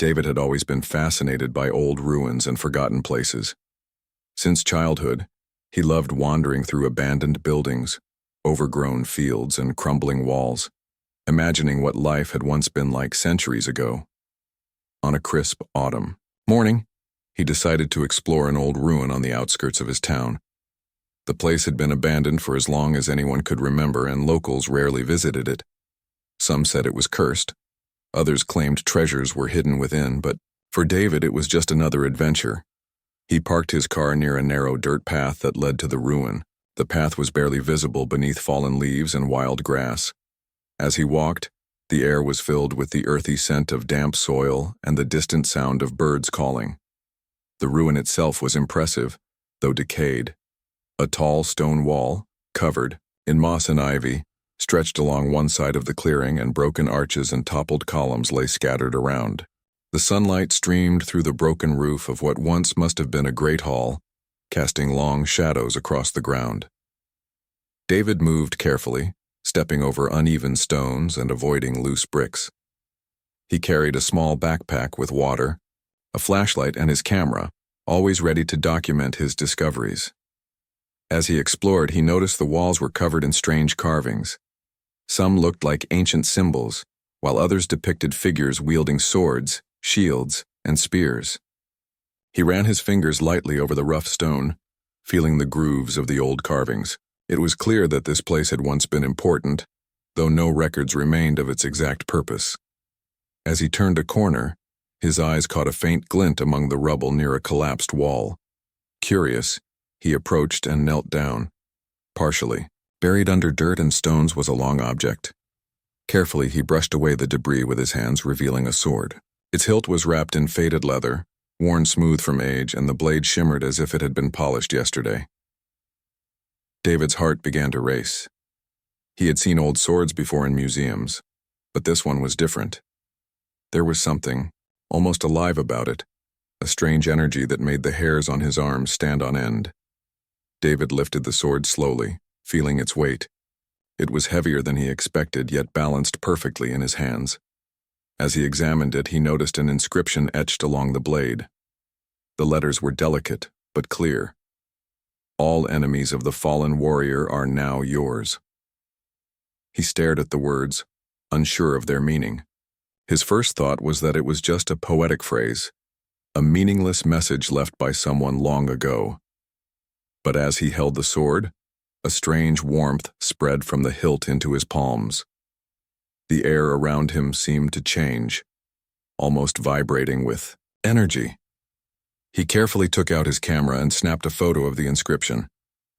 David had always been fascinated by old ruins and forgotten places. Since childhood, he loved wandering through abandoned buildings, overgrown fields, and crumbling walls, imagining what life had once been like centuries ago. On a crisp autumn morning, he decided to explore an old ruin on the outskirts of his town. The place had been abandoned for as long as anyone could remember, and locals rarely visited it. Some said it was cursed. Others claimed treasures were hidden within, but for David it was just another adventure. He parked his car near a narrow dirt path that led to the ruin. The path was barely visible beneath fallen leaves and wild grass. As he walked, the air was filled with the earthy scent of damp soil and the distant sound of birds calling. The ruin itself was impressive, though decayed. A tall stone wall, covered in moss and ivy, stretched along one side of the clearing, and broken arches and toppled columns lay scattered around. The sunlight streamed through the broken roof of what once must have been a great hall, casting long shadows across the ground. David moved carefully, stepping over uneven stones and avoiding loose bricks. He carried a small backpack with water, a flashlight, and his camera, always ready to document his discoveries. As he explored, he noticed the walls were covered in strange carvings. Some looked like ancient symbols, while others depicted figures wielding swords, shields, and spears. He ran his fingers lightly over the rough stone, feeling the grooves of the old carvings. It was clear that this place had once been important, though no records remained of its exact purpose. As he turned a corner, his eyes caught a faint glint among the rubble near a collapsed wall. Curious, he approached and knelt down. Partially buried under dirt and stones was a long object. Carefully, he brushed away the debris with his hands, revealing a sword. Its hilt was wrapped in faded leather, worn smooth from age, and the blade shimmered as if it had been polished yesterday. David's heart began to race. He had seen old swords before in museums, but this one was different. There was something almost alive about it, a strange energy that made the hairs on his arms stand on end. David lifted the sword slowly, feeling its weight. It was heavier than he expected, yet balanced perfectly in his hands. As he examined it, he noticed an inscription etched along the blade. The letters were delicate, but clear. "All enemies of the fallen warrior are now yours." He stared at the words, unsure of their meaning. His first thought was that it was just a poetic phrase, a meaningless message left by someone long ago. But as he held the sword, a strange warmth spread from the hilt into his palms. The air around him seemed to change, almost vibrating with energy. He carefully took out his camera and snapped a photo of the inscription.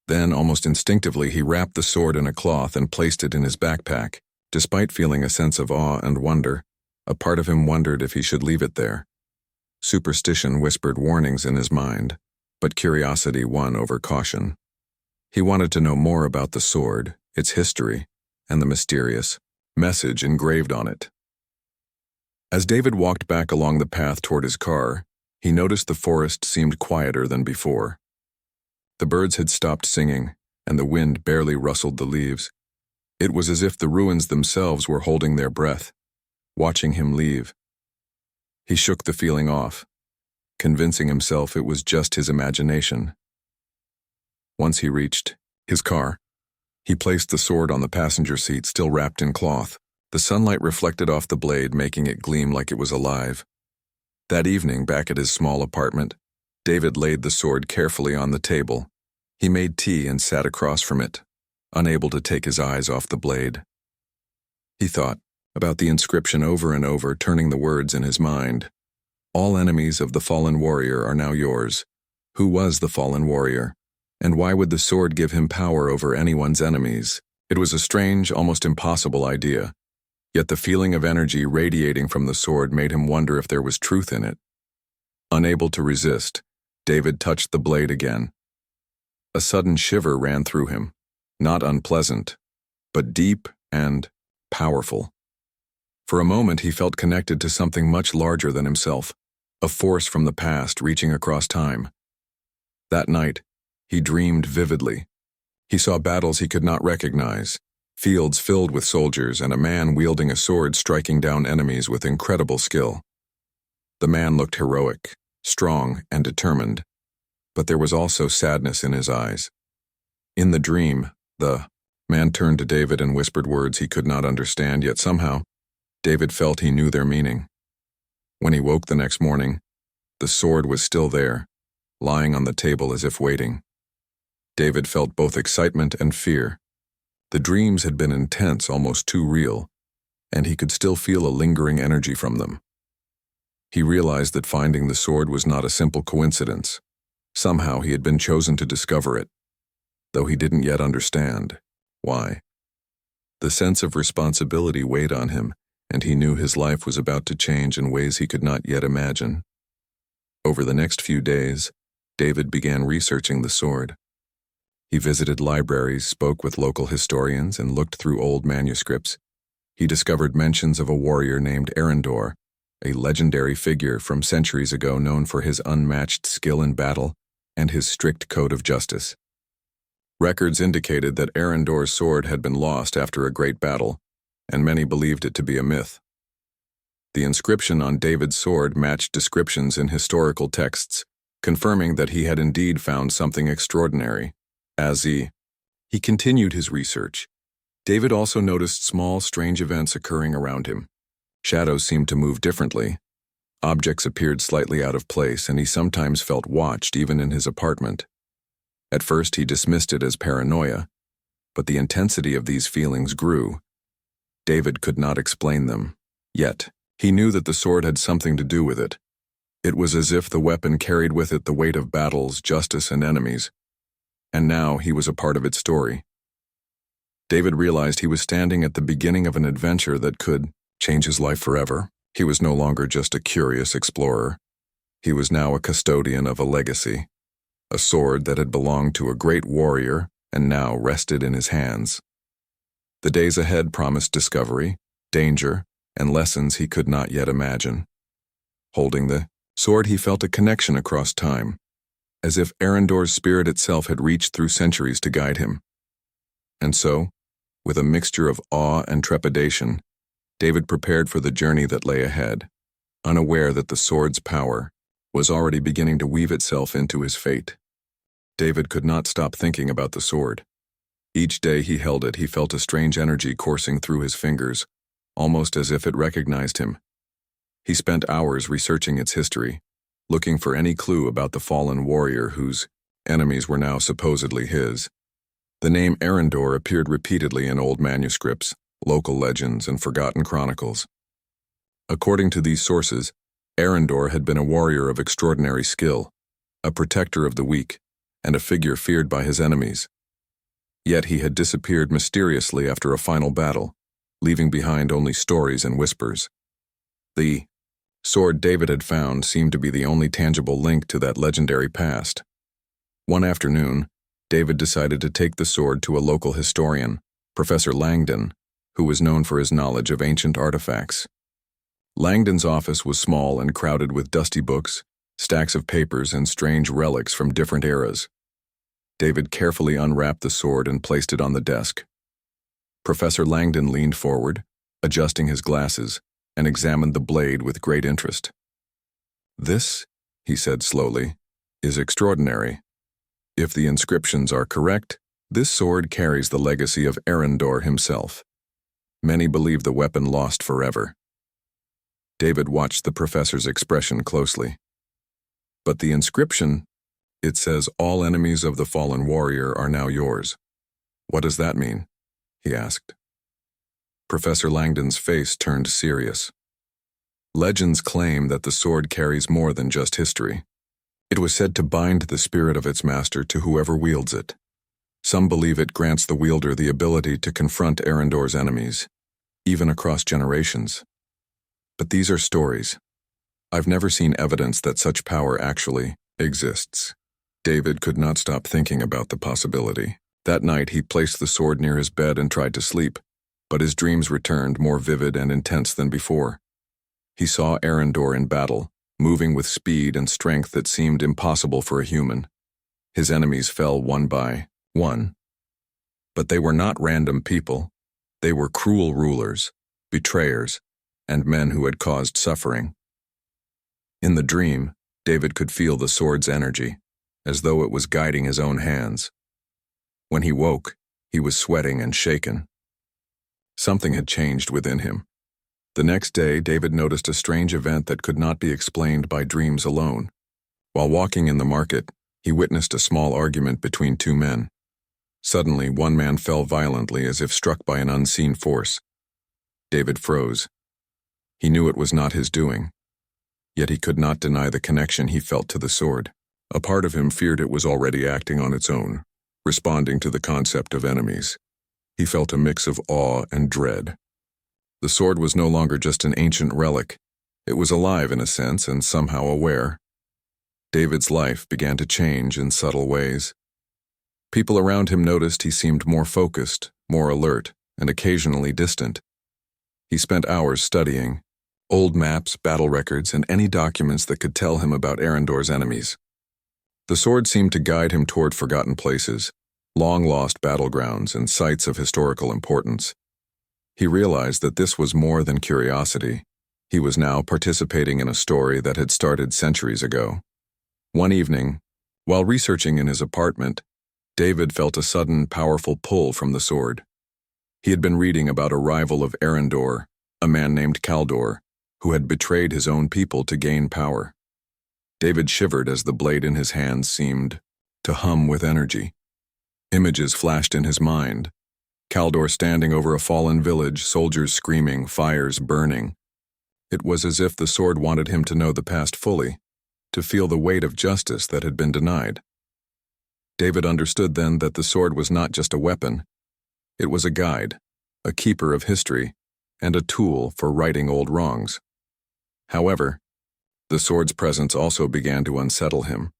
Then, almost instinctively, he wrapped the sword in a cloth and placed it in his backpack. Despite feeling a sense of awe and wonder, a part of him wondered if he should leave it there. Superstition whispered warnings in his mind, but curiosity won over caution. He wanted to know more about the sword, its history, and the mysterious message engraved on it. As David walked back along the path toward his car, he noticed the forest seemed quieter than before. The birds had stopped singing, and the wind barely rustled the leaves. It was as if the ruins themselves were holding their breath, watching him leave. He shook the feeling off, convincing himself it was just his imagination. Once he reached his car, he placed the sword on the passenger seat, still wrapped in cloth. The sunlight reflected off the blade, making it gleam like it was alive. That evening, back at his small apartment, David laid the sword carefully on the table. He made tea and sat across from it, unable to take his eyes off the blade. He thought about the inscription over and over, turning the words in his mind. All enemies of the fallen warrior are now yours. Who was the fallen warrior? And why would the sword give him power over anyone's enemies? It was a strange, almost impossible idea. Yet the feeling of energy radiating from the sword made him wonder if there was truth in it. Unable to resist, David touched the blade again. A sudden shiver ran through him, not unpleasant, but deep and powerful. For a moment he felt connected to something much larger than himself, a force from the past reaching across time. That night, he dreamed vividly. He saw battles he could not recognize, fields filled with soldiers, and a man wielding a sword striking down enemies with incredible skill. The man looked heroic, strong, and determined, but there was also sadness in his eyes. In the dream, the man turned to David and whispered words he could not understand, yet somehow, David felt he knew their meaning. When he woke the next morning, the sword was still there, lying on the table as if waiting. David felt both excitement and fear. The dreams had been intense, almost too real, and he could still feel a lingering energy from them. He realized that finding the sword was not a simple coincidence. Somehow he had been chosen to discover it, though he didn't yet understand why. The sense of responsibility weighed on him, and he knew his life was about to change in ways he could not yet imagine. Over the next few days, David began researching the sword. He visited libraries, spoke with local historians, and looked through old manuscripts. He discovered mentions of a warrior named Arendor, a legendary figure from centuries ago known for his unmatched skill in battle and his strict code of justice. Records indicated that Arendor's sword had been lost after a great battle, and many believed it to be a myth. The inscription on David's sword matched descriptions in historical texts, confirming that he had indeed found something extraordinary. As he continued his research, David also noticed small, strange events occurring around him. Shadows seemed to move differently. Objects appeared slightly out of place, and he sometimes felt watched even in his apartment. At first he dismissed it as paranoia, but the intensity of these feelings grew. David could not explain them. Yet, he knew that the sword had something to do with it. It was as if the weapon carried with it the weight of battles, justice, and enemies. And now he was a part of its story. David realized he was standing at the beginning of an adventure that could change his life forever. He was no longer just a curious explorer. He was now a custodian of a legacy, a sword that had belonged to a great warrior and now rested in his hands. The days ahead promised discovery, danger, and lessons he could not yet imagine. Holding the sword, he felt a connection across time, as if Arendor's spirit itself had reached through centuries to guide him. And so, with a mixture of awe and trepidation, David prepared for the journey that lay ahead, unaware that the sword's power was already beginning to weave itself into his fate. David could not stop thinking about the sword. Each day he held it, he felt a strange energy coursing through his fingers, almost as if it recognized him. He spent hours researching its history, looking for any clue about the fallen warrior whose enemies were now supposedly his. The name Arendor appeared repeatedly in old manuscripts, local legends, and forgotten chronicles. According to these sources, Arendor had been a warrior of extraordinary skill, a protector of the weak, and a figure feared by his enemies. Yet he had disappeared mysteriously after a final battle, leaving behind only stories and whispers. The sword David had found seemed to be the only tangible link to that legendary past. One afternoon, David decided to take the sword to a local historian, Professor Langdon, who was known for his knowledge of ancient artifacts. Langdon's office was small and crowded with dusty books, stacks of papers, and strange relics from different eras. David carefully unwrapped the sword and placed it on the desk. Professor Langdon leaned forward, adjusting his glasses, and examined the blade with great interest. "This," he said slowly, "is extraordinary. If the inscriptions are correct, this sword carries the legacy of Arendor himself. Many believe the weapon lost forever." David watched the professor's expression closely. "But the inscription, it says all enemies of the fallen warrior are now yours. What does that mean?" he asked. Professor Langdon's face turned serious. Legends claim that the sword carries more than just history. It was said to bind the spirit of its master to whoever wields it. Some believe it grants the wielder the ability to confront Arendor's enemies, even across generations. But these are stories. I've never seen evidence that such power actually exists. David could not stop thinking about the possibility. That night he placed the sword near his bed and tried to sleep, but his dreams returned, more vivid and intense than before. He saw Arendor in battle, moving with speed and strength that seemed impossible for a human. His enemies fell one by one. But they were not random people. They were cruel rulers, betrayers, and men who had caused suffering. In the dream, David could feel the sword's energy, as though it was guiding his own hands. When he woke, he was sweating and shaken. Something had changed within him. The next day, David noticed a strange event that could not be explained by dreams alone. While walking in the market, he witnessed a small argument between two men. Suddenly, one man fell violently as if struck by an unseen force. David froze. He knew it was not his doing, yet he could not deny the connection he felt to the sword. A part of him feared it was already acting on its own, responding to the concept of enemies. He felt a mix of awe and dread. The sword was no longer just an ancient relic. It was alive in a sense and somehow aware. David's life began to change in subtle ways. People around him noticed he seemed more focused, more alert, and occasionally distant. He spent hours studying old maps, battle records, and any documents that could tell him about Arendor's enemies. The sword seemed to guide him toward forgotten places, long-lost battlegrounds, and sites of historical importance. He realized that this was more than curiosity. He was now participating in a story that had started centuries ago. One evening, while researching in his apartment, David felt a sudden, powerful pull from the sword. He had been reading about a rival of Arendor, a man named Kaldor, who had betrayed his own people to gain power. David shivered as the blade in his hand seemed to hum with energy. Images flashed in his mind. Kaldor standing over a fallen village, soldiers screaming, fires burning. It was as if the sword wanted him to know the past fully, to feel the weight of justice that had been denied. David understood then that the sword was not just a weapon. It was a guide, a keeper of history, and a tool for righting old wrongs. However, the sword's presence also began to unsettle him.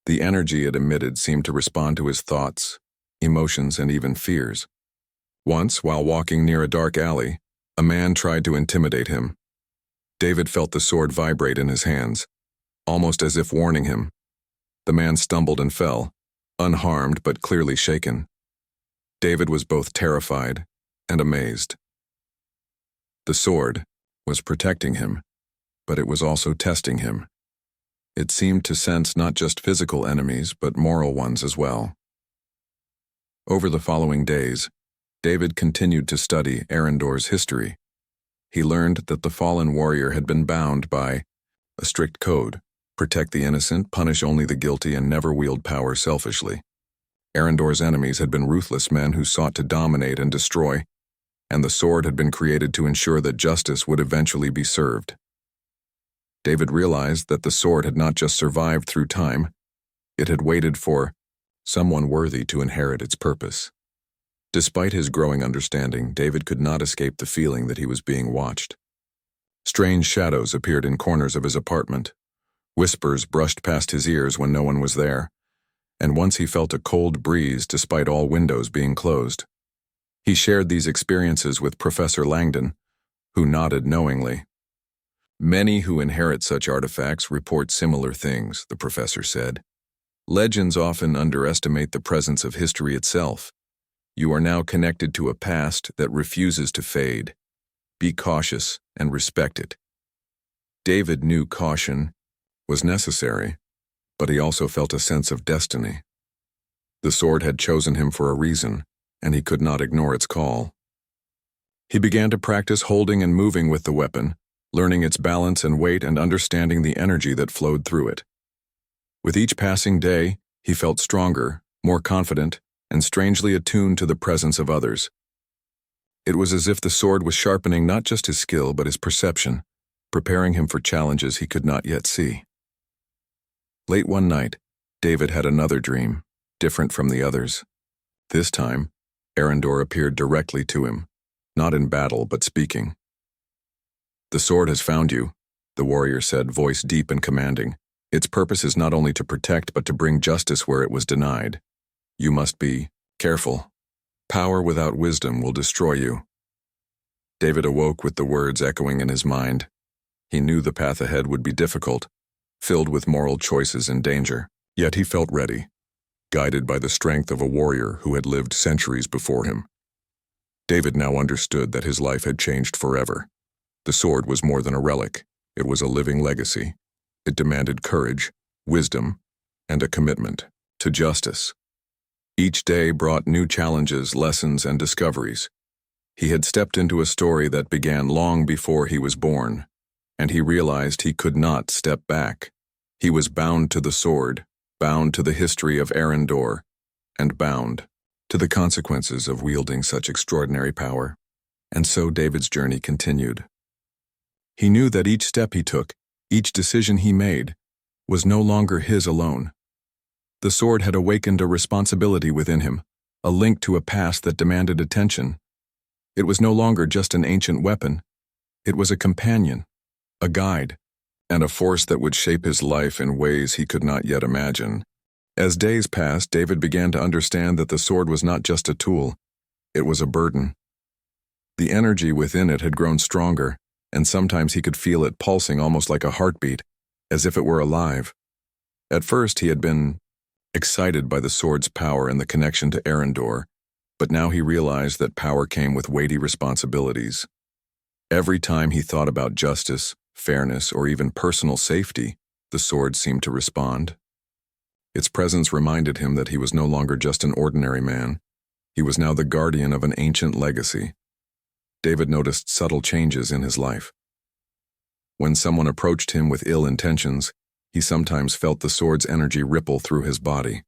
The energy it emitted seemed to respond to his thoughts, emotions, and even fears. Once, while walking near a dark alley, a man tried to intimidate him. David felt the sword vibrate in his hands, almost as if warning him. The man stumbled and fell, unharmed but clearly shaken. David was both terrified and amazed. The sword was protecting him, but it was also testing him. It seemed to sense not just physical enemies, but moral ones as well. Over the following days, David continued to study Arendor's history. He learned that the fallen warrior had been bound by a strict code: protect the innocent, punish only the guilty, and never wield power selfishly. Arendor's enemies had been ruthless men who sought to dominate and destroy, and the sword had been created to ensure that justice would eventually be served. David realized that the sword had not just survived through time, it had waited for someone worthy to inherit its purpose. Despite his growing understanding, David could not escape the feeling that he was being watched. Strange shadows appeared in corners of his apartment. Whispers brushed past his ears when no one was there, and once he felt a cold breeze despite all windows being closed. He shared these experiences with Professor Langdon, who nodded knowingly. Many who inherit such artifacts report similar things, the professor said. Legends often underestimate the presence of history itself. You are now connected to a past that refuses to fade. Be cautious and respect it. David knew caution was necessary, but he also felt a sense of destiny. The sword had chosen him for a reason, and he could not ignore its call. He began to practice holding and moving with the weapon, learning its balance and weight and understanding the energy that flowed through it. With each passing day, he felt stronger, more confident, and strangely attuned to the presence of others. It was as if the sword was sharpening not just his skill but his perception, preparing him for challenges he could not yet see. Late one night, David had another dream, different from the others. This time, Arendor appeared directly to him, not in battle but speaking. "The sword has found you," the warrior said, voice deep and commanding. "Its purpose is not only to protect but to bring justice where it was denied. You must be careful. Power without wisdom will destroy you." David awoke with the words echoing in his mind. He knew the path ahead would be difficult, filled with moral choices and danger. Yet he felt ready, guided by the strength of a warrior who had lived centuries before him. David now understood that his life had changed forever. The sword was more than a relic. It was a living legacy. It demanded courage, wisdom, and a commitment to justice. Each day brought new challenges, lessons, and discoveries. He had stepped into a story that began long before he was born, and he realized he could not step back. He was bound to the sword, bound to the history of Arendor, and bound to the consequences of wielding such extraordinary power. And so David's journey continued. He knew that each step he took, each decision he made, was no longer his alone. The sword had awakened a responsibility within him, a link to a past that demanded attention. It was no longer just an ancient weapon. It was a companion, a guide, and a force that would shape his life in ways he could not yet imagine. As days passed, David began to understand that the sword was not just a tool, it was a burden. The energy within it had grown stronger, and sometimes he could feel it pulsing almost like a heartbeat, as if it were alive. At first he had been excited by the sword's power and the connection to Arendor, but now he realized that power came with weighty responsibilities. Every time he thought about justice, fairness, or even personal safety, the sword seemed to respond. Its presence reminded him that he was no longer just an ordinary man. He was now the guardian of an ancient legacy. David noticed subtle changes in his life. When someone approached him with ill intentions, he sometimes felt the sword's energy ripple through his body.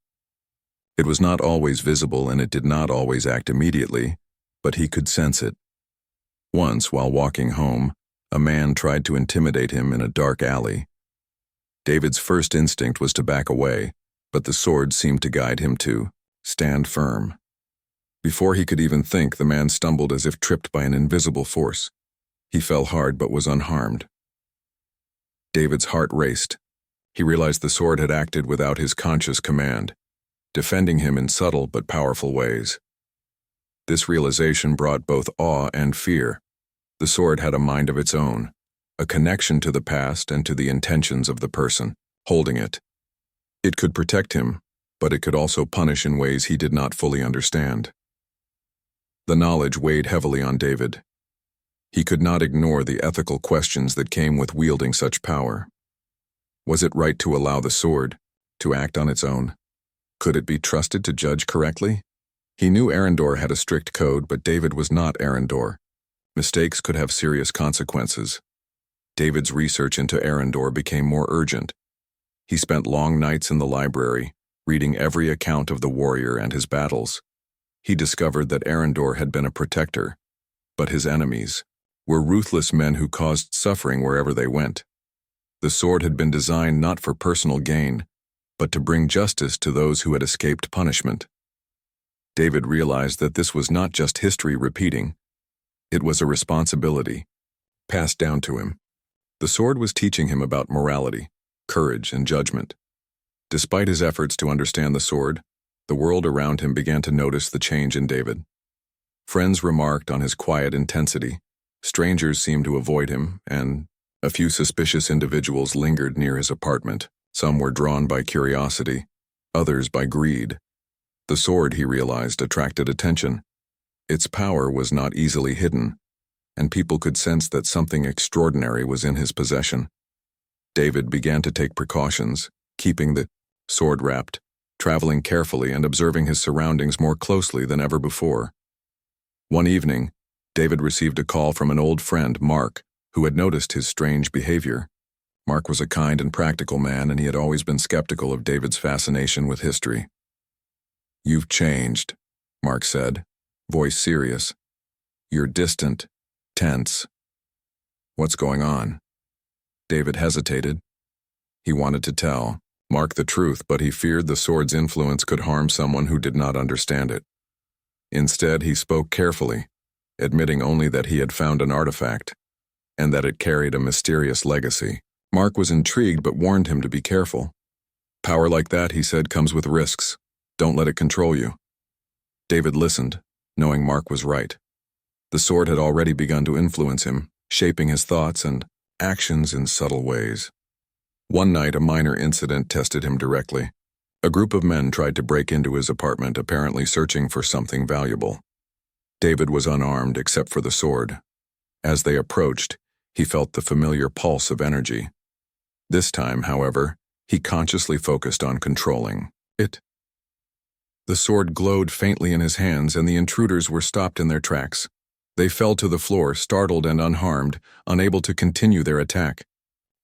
It was not always visible and it did not always act immediately, but he could sense it. Once, while walking home, a man tried to intimidate him in a dark alley. David's first instinct was to back away, but the sword seemed to guide him to stand firm. Before he could even think, the man stumbled as if tripped by an invisible force. He fell hard but was unharmed. David's heart raced. He realized the sword had acted without his conscious command, defending him in subtle but powerful ways. This realization brought both awe and fear. The sword had a mind of its own, a connection to the past and to the intentions of the person holding it. It could protect him, but it could also punish in ways he did not fully understand. The knowledge weighed heavily on David. He could not ignore the ethical questions that came with wielding such power. Was it right to allow the sword to act on its own? Could it be trusted to judge correctly? He knew Arendor had a strict code, but David was not Arendor. Mistakes could have serious consequences. David's research into Arendor became more urgent. He spent long nights in the library, reading every account of the warrior and his battles. He discovered that Arendor had been a protector, but his enemies were ruthless men who caused suffering wherever they went. The sword had been designed not for personal gain, but to bring justice to those who had escaped punishment. David realized that this was not just history repeating. It was a responsibility passed down to him. The sword was teaching him about morality, courage, and judgment. Despite his efforts to understand the sword, the world around him began to notice the change in David. Friends remarked on his quiet intensity. Strangers seemed to avoid him, and a few suspicious individuals lingered near his apartment. Some were drawn by curiosity, others by greed. The sword, he realized, attracted attention. Its power was not easily hidden, and people could sense that something extraordinary was in his possession. David began to take precautions, keeping the sword wrapped, traveling carefully and observing his surroundings more closely than ever before. One evening, David received a call from an old friend, Mark, who had noticed his strange behavior. Mark was a kind and practical man, and he had always been skeptical of David's fascination with history. "You've changed," Mark said, voice serious. "You're distant, tense. What's going on?" David hesitated. He wanted to tell Mark the truth, but he feared the sword's influence could harm someone who did not understand it. Instead, he spoke carefully, admitting only that he had found an artifact, and that it carried a mysterious legacy. Mark was intrigued but warned him to be careful. "Power like that," he said, "comes with risks. Don't let it control you." David listened, knowing Mark was right. The sword had already begun to influence him, shaping his thoughts and actions in subtle ways. One night, a minor incident tested him directly. A group of men tried to break into his apartment, apparently searching for something valuable. David was unarmed except for the sword. As they approached, he felt the familiar pulse of energy. This time, however, he consciously focused on controlling it. The sword glowed faintly in his hands, and the intruders were stopped in their tracks. They fell to the floor, startled and unharmed, unable to continue their attack.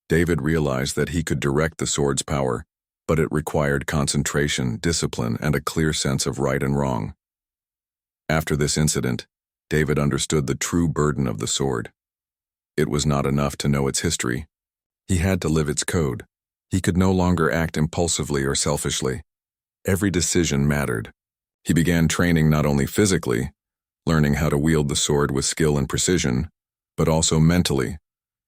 David realized that he could direct the sword's power, but it required concentration, discipline, and a clear sense of right and wrong. After this incident, David understood the true burden of the sword. It was not enough to know its history. He had to live its code. He could no longer act impulsively or selfishly. Every decision mattered. He began training not only physically, learning how to wield the sword with skill and precision, but also mentally,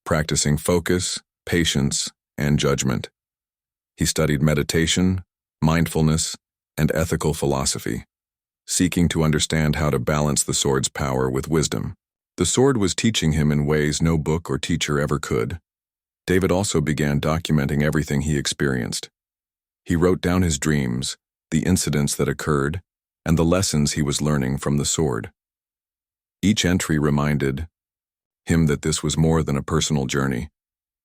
practicing focus, patience, and judgment. He studied meditation, mindfulness, and ethical philosophy, seeking to understand how to balance the sword's power with wisdom. The sword was teaching him in ways no book or teacher ever could. David also began documenting everything he experienced. He wrote down his dreams, the incidents that occurred, and the lessons he was learning from the sword. Each entry reminded him that this was more than a personal journey.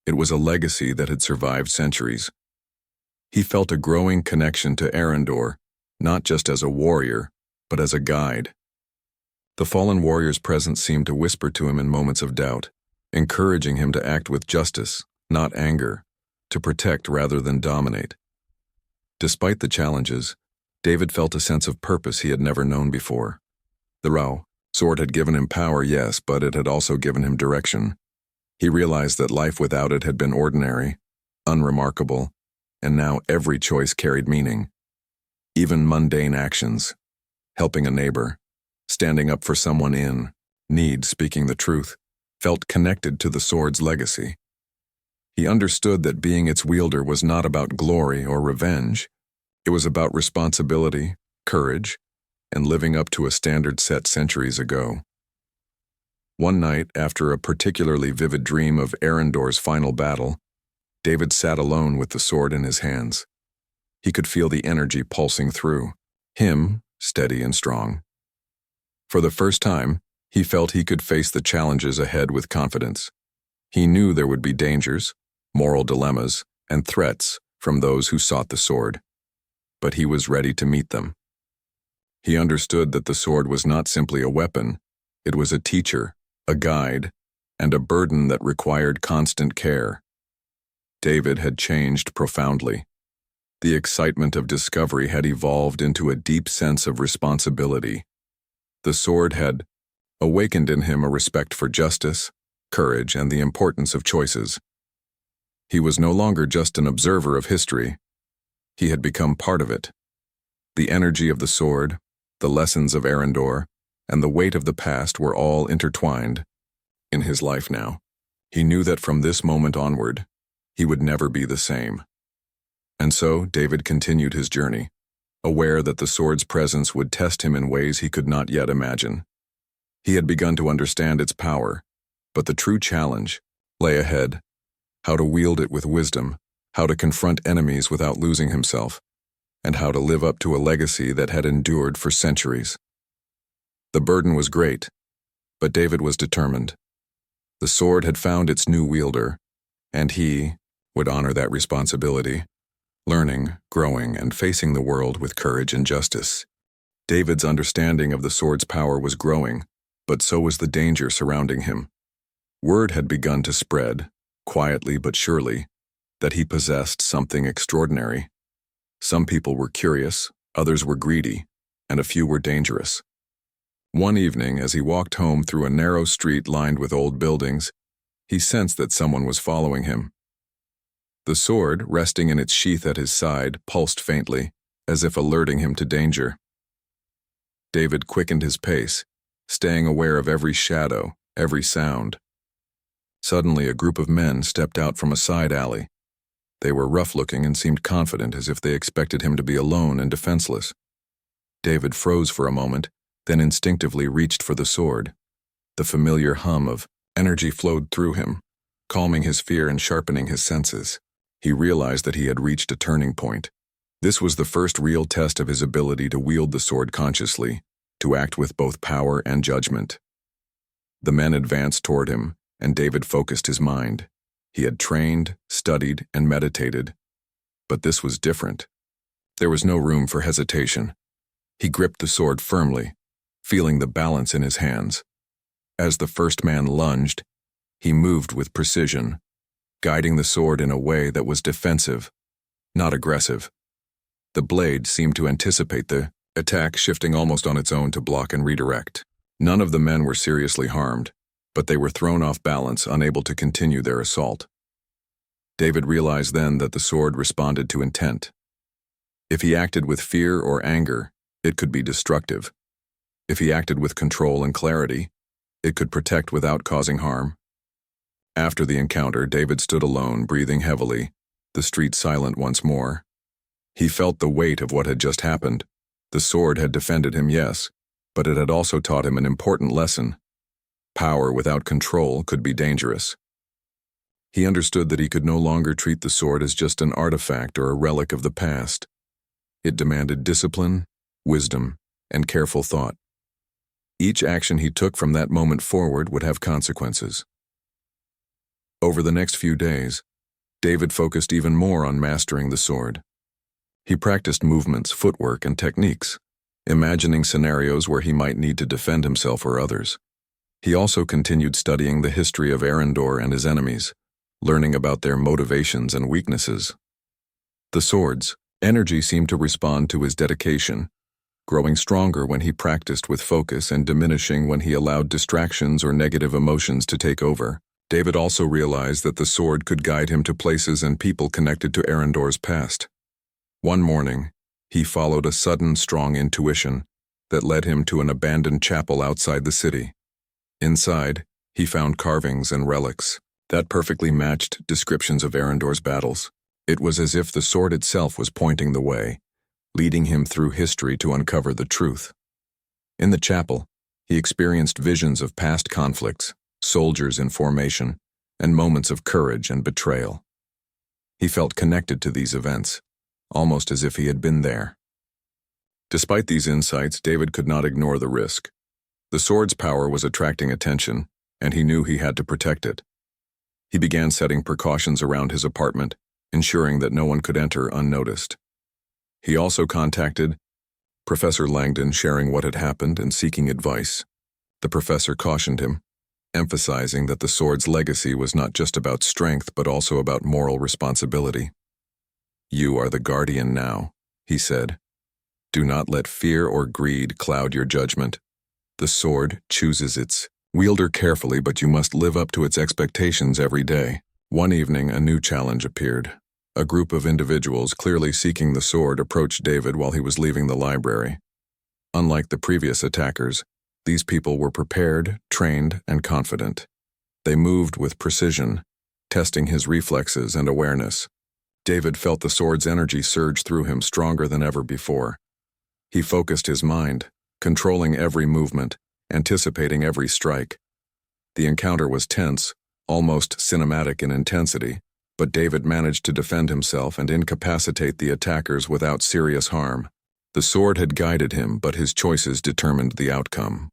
It was a legacy that had survived centuries. He felt a growing connection to Arendor, not just as a warrior, but as a guide. The fallen warrior's presence seemed to whisper to him in moments of doubt, encouraging him to act with justice, not anger, to protect rather than dominate. Despite the challenges, David felt a sense of purpose he had never known before. The sword had given him power, yes, but it had also given him direction. He realized that life without it had been ordinary, unremarkable, and now every choice carried meaning. Even mundane actions, helping a neighbor, standing up for someone in need, speaking the truth, felt connected to the sword's legacy. He understood that being its wielder was not about glory or revenge. It was about responsibility, courage, and living up to a standard set centuries ago. One night, after a particularly vivid dream of Arendor's final battle, David sat alone with the sword in his hands. He could feel the energy pulsing through him, steady and strong. For the first time, he felt he could face the challenges ahead with confidence. He knew there would be dangers, moral dilemmas, and threats from those who sought the sword, but he was ready to meet them. He understood that the sword was not simply a weapon, it was a teacher, a guide, and a burden that required constant care. David had changed profoundly. The excitement of discovery had evolved into a deep sense of responsibility. The sword had awakened in him a respect for justice, courage, and the importance of choices. He was no longer just an observer of history. He had become part of it. The energy of the sword, the lessons of Arendor, and the weight of the past were all intertwined in his life now. He knew that from this moment onward, he would never be the same. And so David continued his journey, aware that the sword's presence would test him in ways he could not yet imagine. He had begun to understand its power, but the true challenge lay ahead: how to wield it with wisdom, how to confront enemies without losing himself, and how to live up to a legacy that had endured for centuries. The burden was great, but David was determined. The sword had found its new wielder, and he would honor that responsibility, learning, growing, and facing the world with courage and justice. David's understanding of the sword's power was growing, but so was the danger surrounding him. Word had begun to spread, quietly but surely, that he possessed something extraordinary. Some people were curious, others were greedy, and a few were dangerous. One evening, as he walked home through a narrow street lined with old buildings, he sensed that someone was following him. The sword, resting in its sheath at his side, pulsed faintly, as if alerting him to danger. David quickened his pace, staying aware of every shadow, every sound. Suddenly, a group of men stepped out from a side alley. They were rough-looking and seemed confident, as if they expected him to be alone and defenseless. David froze for a moment, then instinctively reached for the sword. The familiar hum of energy flowed through him, calming his fear and sharpening his senses. He realized that he had reached a turning point. This was the first real test of his ability to wield the sword consciously, to act with both power and judgment. The men advanced toward him, and David focused his mind. He had trained, studied, and meditated, but this was different. There was no room for hesitation. He gripped the sword firmly, feeling the balance in his hands. As the first man lunged, he moved with precision, guiding the sword in a way that was defensive, not aggressive. The blade seemed to anticipate the attack, shifting almost on its own to block and redirect. None of the men were seriously harmed, but they were thrown off balance, unable to continue their assault. David realized then that the sword responded to intent. If he acted with fear or anger, it could be destructive. If he acted with control and clarity, it could protect without causing harm. After the encounter, David stood alone, breathing heavily, the street silent once more. He felt the weight of what had just happened. The sword had defended him, yes, but it had also taught him an important lesson. Power without control could be dangerous. He understood that he could no longer treat the sword as just an artifact or a relic of the past. It demanded discipline, wisdom, and careful thought. Each action he took from that moment forward would have consequences. Over the next few days, David focused even more on mastering the sword. He practiced movements, footwork, and techniques, imagining scenarios where he might need to defend himself or others. He also continued studying the history of Arendor and his enemies, learning about their motivations and weaknesses. The sword's energy seemed to respond to his dedication, growing stronger when he practiced with focus and diminishing when he allowed distractions or negative emotions to take over. David also realized that the sword could guide him to places and people connected to Arendor's past. One morning, he followed a sudden, strong intuition that led him to an abandoned chapel outside the city. Inside, he found carvings and relics that perfectly matched descriptions of Arendor's battles. It was as if the sword itself was pointing the way, leading him through history to uncover the truth. In the chapel, he experienced visions of past conflicts, soldiers in formation, and moments of courage and betrayal. He felt connected to these events, almost as if he had been there. Despite these insights, David could not ignore the risk. The sword's power was attracting attention, and he knew he had to protect it. He began setting precautions around his apartment, ensuring that no one could enter unnoticed. He also contacted Professor Langdon, sharing what had happened and seeking advice. The professor cautioned him, emphasizing that the sword's legacy was not just about strength but also about moral responsibility. "You are the guardian now," he said. "Do not let fear or greed cloud your judgment. The sword chooses its wielder carefully, but you must live up to its expectations every day." One evening, a new challenge appeared. A group of individuals clearly seeking the sword approached David while he was leaving the library. Unlike the previous attackers, these people were prepared, trained, and confident. They moved with precision, testing his reflexes and awareness. David felt the sword's energy surge through him stronger than ever before. He focused his mind, controlling every movement, anticipating every strike. The encounter was tense, almost cinematic in intensity, but David managed to defend himself and incapacitate the attackers without serious harm. The sword had guided him, but his choices determined the outcome.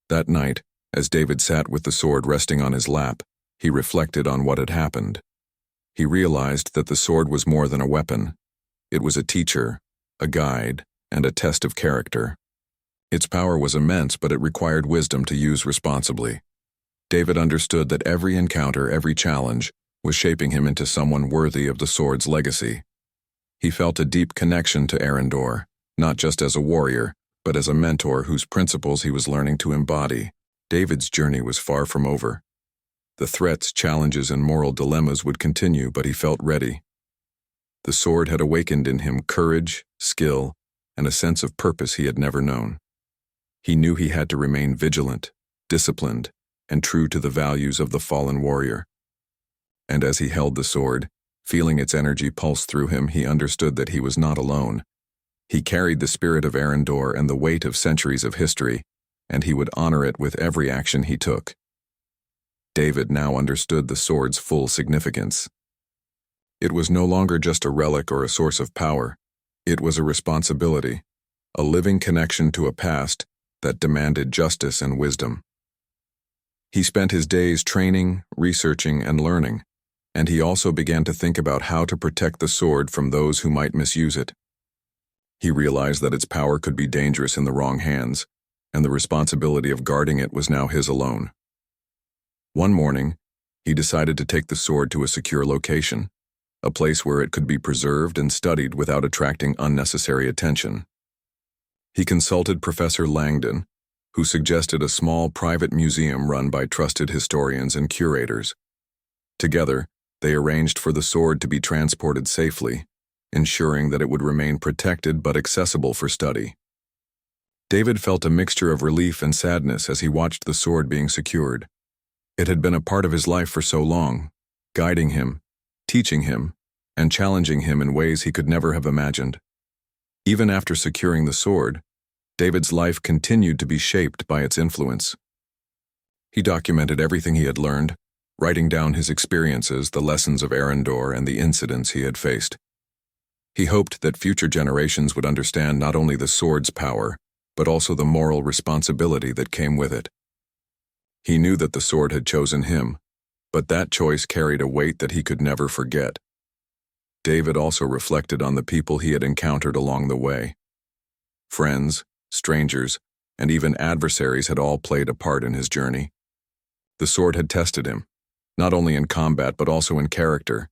That night, as David sat with the sword resting on his lap, he reflected on what had happened. He realized that the sword was more than a weapon. It was a teacher, a guide, and a test of character. Its power was immense, but it required wisdom to use responsibly. David understood that every encounter, every challenge, was shaping him into someone worthy of the sword's legacy. He felt a deep connection to Arendor, not just as a warrior, but as a mentor whose principles he was learning to embody. David's journey was far from over. The threats, challenges, and moral dilemmas would continue, but he felt ready. The sword had awakened in him courage, skill, and a sense of purpose he had never known. He knew he had to remain vigilant, disciplined, and true to the values of the fallen warrior. And as he held the sword, feeling its energy pulse through him, he understood that he was not alone. He carried the spirit of Arendor and the weight of centuries of history, and he would honor it with every action he took. David now understood the sword's full significance. It was no longer just a relic or a source of power. It was a responsibility, a living connection to a past that demanded justice and wisdom. He spent his days training, researching, and learning, and he also began to think about how to protect the sword from those who might misuse it. He realized that its power could be dangerous in the wrong hands, and the responsibility of guarding it was now his alone. One morning, he decided to take the sword to a secure location, a place where it could be preserved and studied without attracting unnecessary attention. He consulted Professor Langdon, who suggested a small private museum run by trusted historians and curators. Together, they arranged for the sword to be transported safely, ensuring that it would remain protected but accessible for study. David felt a mixture of relief and sadness as he watched the sword being secured. It had been a part of his life for so long, guiding him, teaching him, and challenging him in ways he could never have imagined. Even after securing the sword, David's life continued to be shaped by its influence. He documented everything he had learned, writing down his experiences, the lessons of Arendor, and the incidents he had faced. He hoped that future generations would understand not only the sword's power, but also the moral responsibility that came with it. He knew that the sword had chosen him, but that choice carried a weight that he could never forget. David also reflected on the people he had encountered along the way. Friends, strangers, and even adversaries had all played a part in his journey. The sword had tested him, not only in combat but also in character.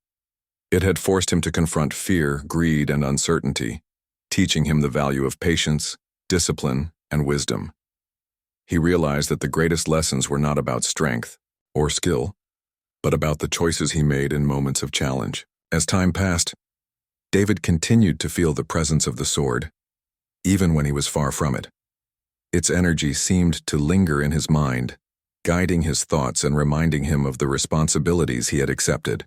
It had forced him to confront fear, greed, and uncertainty, teaching him the value of patience, discipline, and wisdom. He realized that the greatest lessons were not about strength or skill, but about the choices he made in moments of challenge. As time passed, David continued to feel the presence of the sword, even when he was far from it. Its energy seemed to linger in his mind, guiding his thoughts and reminding him of the responsibilities he had accepted.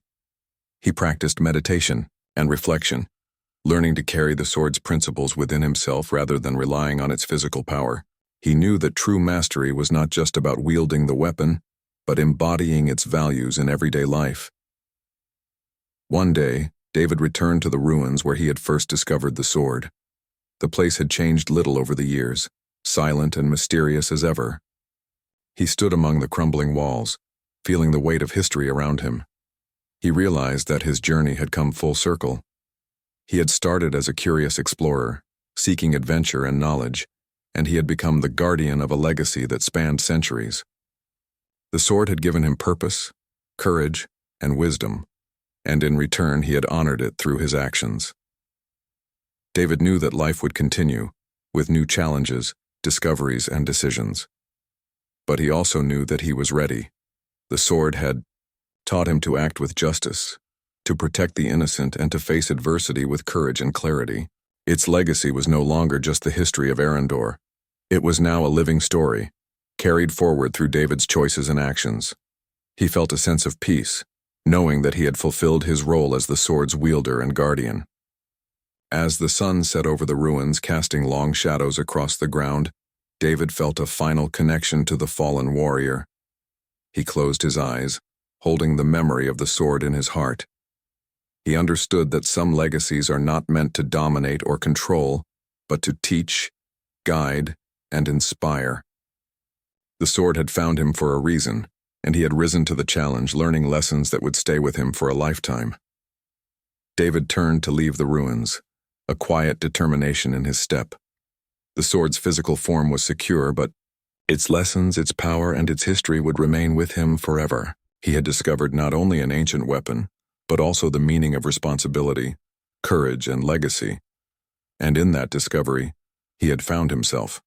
He practiced meditation and reflection, learning to carry the sword's principles within himself rather than relying on its physical power. He knew that true mastery was not just about wielding the weapon, but embodying its values in everyday life. One day, David returned to the ruins where he had first discovered the sword. The place had changed little over the years, silent and mysterious as ever. He stood among the crumbling walls, feeling the weight of history around him. He realized that his journey had come full circle. He had started as a curious explorer, seeking adventure and knowledge, and he had become the guardian of a legacy that spanned centuries. The sword had given him purpose, courage, and wisdom, and in return he had honored it through his actions. David knew that life would continue, with new challenges, discoveries, and decisions. But he also knew that he was ready. The sword had taught him to act with justice, to protect the innocent, and to face adversity with courage and clarity. Its legacy was no longer just the history of Arendor. It was now a living story, carried forward through David's choices and actions. He felt a sense of peace, knowing that he had fulfilled his role as the sword's wielder and guardian. As the sun set over the ruins, casting long shadows across the ground, David felt a final connection to the fallen warrior. He closed his eyes, holding the memory of the sword in his heart. He understood that some legacies are not meant to dominate or control, but to teach, guide, and inspire. The sword had found him for a reason, and he had risen to the challenge, learning lessons that would stay with him for a lifetime. David turned to leave the ruins, a quiet determination in his step. The sword's physical form was secure, but its lessons, its power, and its history would remain with him forever. He had discovered not only an ancient weapon, but also the meaning of responsibility, courage, and legacy. And in that discovery, he had found himself.